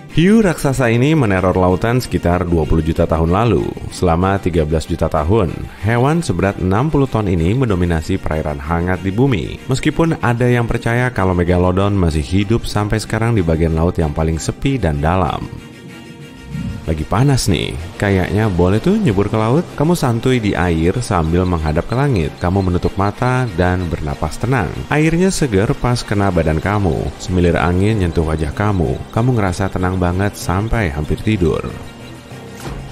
Hiu raksasa ini meneror lautan sekitar 20 juta tahun lalu. Selama 13 juta tahun, hewan seberat 60 ton ini mendominasi perairan hangat di bumi. Meskipun ada yang percaya kalau Megalodon masih hidup sampai sekarang di bagian laut yang paling sepi dan dalam. Lagi panas nih, kayaknya boleh tuh nyebur ke laut. Kamu santuy di air sambil menghadap ke langit. Kamu menutup mata dan bernapas tenang. Airnya segar pas kena badan kamu. Semilir angin nyentuh wajah kamu. Kamu ngerasa tenang banget sampai hampir tidur.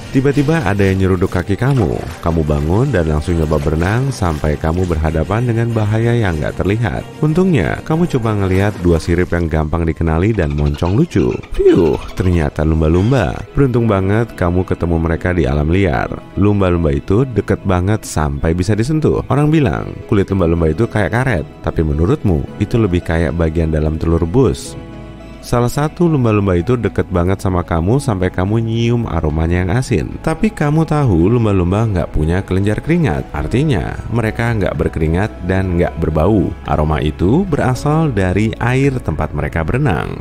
Tiba-tiba ada yang nyeruduk kaki kamu. Kamu bangun dan langsung nyoba berenang sampai kamu berhadapan dengan bahaya yang gak terlihat. Untungnya, kamu coba ngelihat dua sirip yang gampang dikenali dan moncong lucu. Ternyata lumba-lumba. Beruntung banget kamu ketemu mereka di alam liar. Lumba-lumba itu deket banget sampai bisa disentuh. Orang bilang kulit lumba-lumba itu kayak karet, tapi menurutmu itu lebih kayak bagian dalam telur rebus. Salah satu lumba-lumba itu deket banget sama kamu sampai kamu nyium aromanya yang asin. Tapi kamu tahu lumba-lumba nggak punya kelenjar keringat. Artinya mereka nggak berkeringat dan nggak berbau. Aroma itu berasal dari air tempat mereka berenang.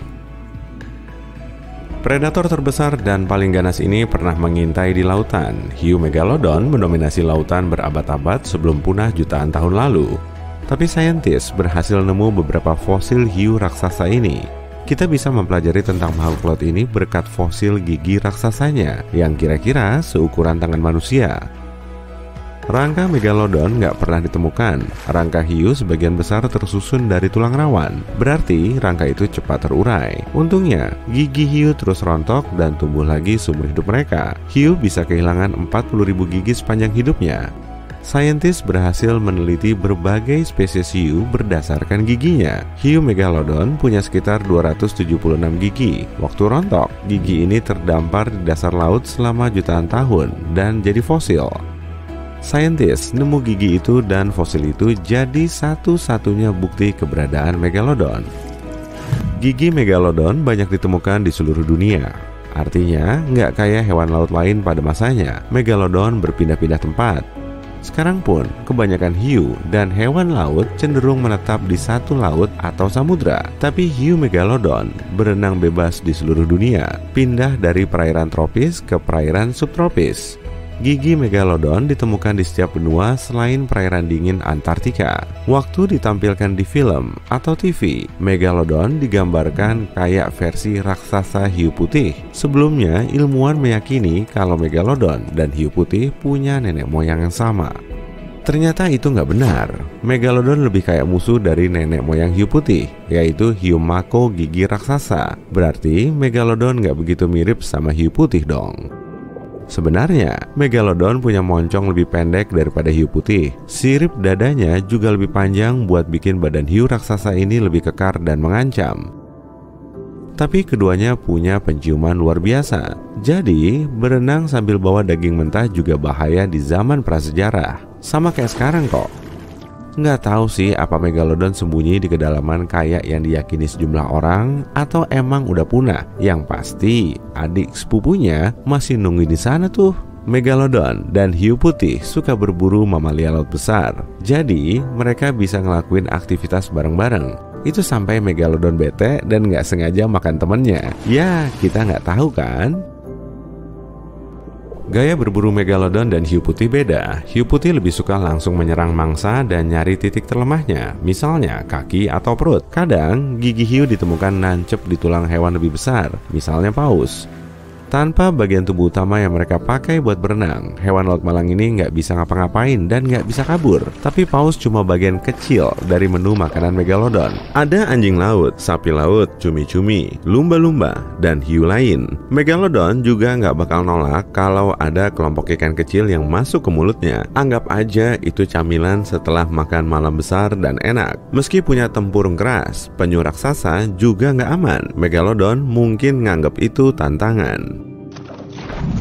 Predator terbesar dan paling ganas ini pernah mengintai di lautan. Hiu Megalodon mendominasi lautan berabad-abad sebelum punah jutaan tahun lalu. Tapi saintis berhasil nemu beberapa fosil hiu raksasa ini. Kita bisa mempelajari tentang makhluk laut ini berkat fosil gigi raksasanya yang kira-kira seukuran tangan manusia. Rangka Megalodon nggak pernah ditemukan. Rangka hiu sebagian besar tersusun dari tulang rawan. Berarti rangka itu cepat terurai. Untungnya, gigi hiu terus rontok dan tumbuh lagi seumur hidup mereka. Hiu bisa kehilangan 40.000 gigi sepanjang hidupnya. Saintis berhasil meneliti berbagai spesies hiu berdasarkan giginya. Hiu Megalodon punya sekitar 276 gigi. Waktu rontok, gigi ini terdampar di dasar laut selama jutaan tahun dan jadi fosil. Saintis nemu gigi itu dan fosil itu jadi satu-satunya bukti keberadaan Megalodon. Gigi Megalodon banyak ditemukan di seluruh dunia. Artinya, nggak kayak hewan laut lain pada masanya, Megalodon berpindah-pindah tempat. Sekarang pun, kebanyakan hiu dan hewan laut cenderung menetap di satu laut atau samudra. Tapi hiu Megalodon berenang bebas di seluruh dunia, pindah dari perairan tropis ke perairan subtropis. Gigi Megalodon ditemukan di setiap benua selain perairan dingin Antartika. Waktu ditampilkan di film atau TV, Megalodon digambarkan kayak versi raksasa hiu putih. Sebelumnya, ilmuwan meyakini kalau Megalodon dan hiu putih punya nenek moyang yang sama. Ternyata itu nggak benar. Megalodon lebih kayak musuh dari nenek moyang hiu putih, yaitu hiu mako gigi raksasa. Berarti Megalodon nggak begitu mirip sama hiu putih dong. Sebenarnya, Megalodon punya moncong lebih pendek daripada hiu putih. Sirip dadanya juga lebih panjang buat bikin badan hiu raksasa ini lebih kekar dan mengancam. Tapi keduanya punya penciuman luar biasa. Jadi, berenang sambil bawa daging mentah juga bahaya di zaman prasejarah. Sama kayak sekarang kok. Nggak tahu sih apa Megalodon sembunyi di kedalaman kayak yang diyakini sejumlah orang atau emang udah punah. Yang pasti adik sepupunya masih nungguin di sana tuh. Megalodon dan hiu putih suka berburu mamalia laut besar. Jadi mereka bisa ngelakuin aktivitas bareng-bareng. Itu sampai Megalodon bete dan nggak sengaja makan temennya. Ya kita nggak tahu kan. Gaya berburu Megalodon dan hiu putih beda. Hiu putih lebih suka langsung menyerang mangsa dan nyari titik terlemahnya, misalnya kaki atau perut. Kadang gigi hiu ditemukan nancep di tulang hewan lebih besar, misalnya paus. Tanpa bagian tubuh utama yang mereka pakai buat berenang, hewan laut malang ini nggak bisa ngapa-ngapain dan nggak bisa kabur. Tapi paus cuma bagian kecil dari menu makanan Megalodon. Ada anjing laut, sapi laut, cumi-cumi, lumba-lumba, dan hiu lain. Megalodon juga nggak bakal nolak kalau ada kelompok ikan kecil yang masuk ke mulutnya. Anggap aja itu camilan setelah makan malam besar dan enak. Meski punya tempurung keras, penyu raksasa juga nggak aman. Megalodon mungkin nganggap itu tantangan.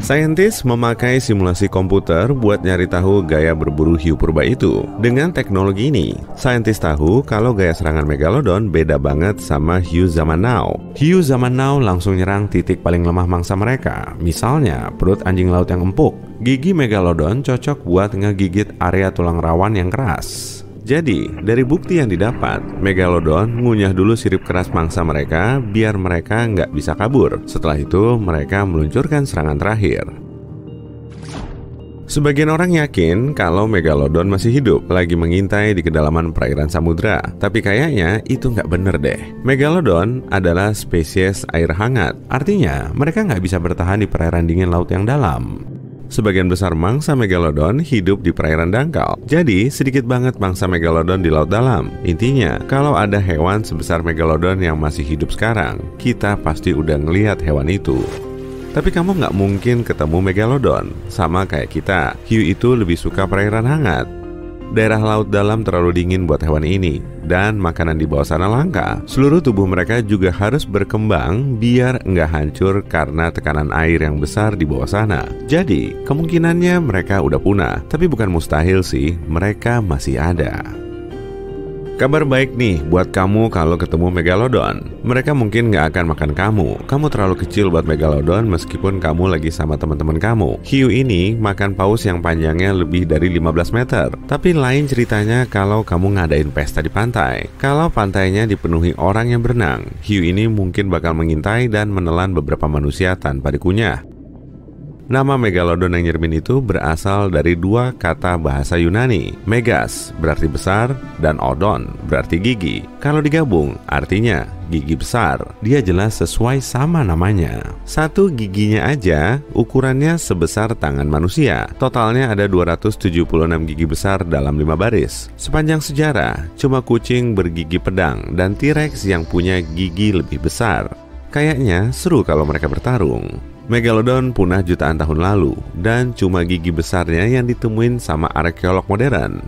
Saintis memakai simulasi komputer buat nyari tahu gaya berburu hiu purba itu. Dengan teknologi ini, saintis tahu kalau gaya serangan Megalodon beda banget sama hiu zaman now. Hiu zaman now langsung nyerang titik paling lemah mangsa mereka, misalnya perut anjing laut yang empuk. Gigi Megalodon cocok buat ngegigit area tulang rawan yang keras. Jadi, dari bukti yang didapat, Megalodon ngunyah dulu sirip keras mangsa mereka biar mereka nggak bisa kabur. Setelah itu, mereka meluncurkan serangan terakhir. Sebagian orang yakin kalau Megalodon masih hidup, lagi mengintai di kedalaman perairan samudra. Tapi kayaknya itu nggak bener deh. Megalodon adalah spesies air hangat. Artinya, mereka nggak bisa bertahan di perairan dingin laut yang dalam. Sebagian besar mangsa Megalodon hidup di perairan dangkal. Jadi, sedikit banget mangsa Megalodon di laut dalam. Intinya, kalau ada hewan sebesar Megalodon yang masih hidup sekarang, kita pasti udah ngelihat hewan itu. Tapi kamu nggak mungkin ketemu Megalodon. Sama kayak kita, hiu itu lebih suka perairan hangat. Daerah laut dalam terlalu dingin buat hewan ini, dan makanan di bawah sana langka. Seluruh tubuh mereka juga harus berkembang biar nggak hancur karena tekanan air yang besar di bawah sana. Jadi, kemungkinannya mereka udah punah, tapi bukan mustahil sih, mereka masih ada. Kabar baik nih buat kamu kalau ketemu Megalodon. Mereka mungkin nggak akan makan kamu. Kamu terlalu kecil buat Megalodon meskipun kamu lagi sama teman-teman kamu. Hiu ini makan paus yang panjangnya lebih dari 15 meter. Tapi lain ceritanya kalau kamu ngadain pesta di pantai. Kalau pantainya dipenuhi orang yang berenang, hiu ini mungkin bakal mengintai dan menelan beberapa manusia tanpa dikunyah. Nama Megalodon yang nyermin itu berasal dari dua kata bahasa Yunani. Megas berarti besar dan odon berarti gigi. Kalau digabung artinya gigi besar. Dia jelas sesuai sama namanya. Satu giginya aja ukurannya sebesar tangan manusia. Totalnya ada 276 gigi besar dalam 5 baris. Sepanjang sejarah, cuma kucing bergigi pedang dan T-Rex yang punya gigi lebih besar. Kayaknya seru kalau mereka bertarung. Megalodon punah jutaan tahun lalu, dan cuma gigi besarnya yang ditemuin sama arkeolog modern.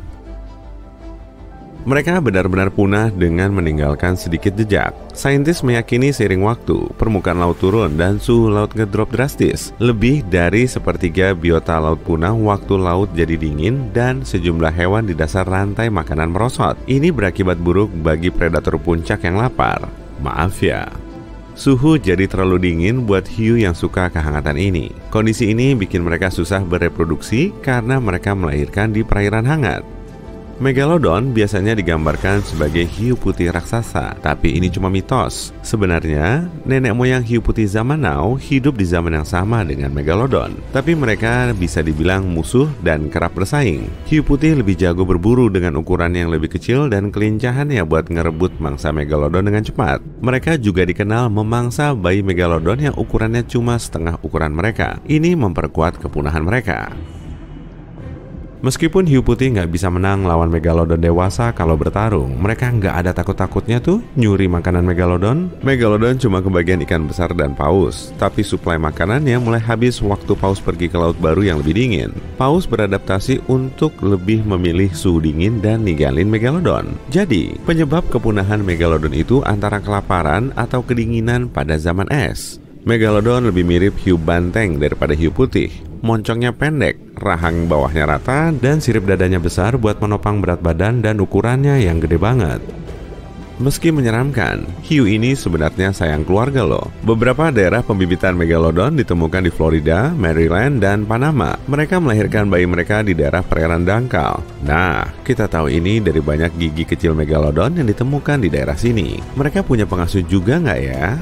Mereka benar-benar punah dengan meninggalkan sedikit jejak. Saintis meyakini seiring waktu, permukaan laut turun dan suhu laut ngedrop drastis. Lebih dari sepertiga biota laut punah waktu laut jadi dingin dan sejumlah hewan di dasar rantai makanan merosot. Ini berakibat buruk bagi predator puncak yang lapar. Maaf ya. Suhu jadi terlalu dingin buat hiu yang suka kehangatan ini. Kondisi ini bikin mereka susah bereproduksi karena mereka melahirkan di perairan hangat. Megalodon biasanya digambarkan sebagai hiu putih raksasa, tapi ini cuma mitos. Sebenarnya, nenek moyang hiu putih zaman now hidup di zaman yang sama dengan Megalodon, tapi mereka bisa dibilang musuh dan kerap bersaing. Hiu putih lebih jago berburu dengan ukuran yang lebih kecil dan kelincahannya buat ngerebut mangsa Megalodon dengan cepat. Mereka juga dikenal memangsa bayi Megalodon yang ukurannya cuma setengah ukuran mereka. Ini memperkuat kepunahan mereka. Meskipun hiu putih nggak bisa menang lawan Megalodon dewasa kalau bertarung, mereka nggak ada takut-takutnya tuh nyuri makanan Megalodon. Megalodon cuma kebagian ikan besar dan paus, tapi suplai makanannya mulai habis waktu paus pergi ke laut baru yang lebih dingin. Paus beradaptasi untuk lebih memilih suhu dingin dan ninggalin Megalodon. Jadi, penyebab kepunahan Megalodon itu antara kelaparan atau kedinginan pada zaman es. Megalodon lebih mirip hiu banteng daripada hiu putih. Moncongnya pendek, rahang bawahnya rata, dan sirip dadanya besar buat menopang berat badan dan ukurannya yang gede banget. Meski menyeramkan, hiu ini sebenarnya sayang keluarga loh. Beberapa daerah pembibitan Megalodon ditemukan di Florida, Maryland, dan Panama. Mereka melahirkan bayi mereka di daerah perairan dangkal. Nah, kita tahu ini dari banyak gigi kecil Megalodon yang ditemukan di daerah sini. Mereka punya pengasuh juga nggak ya?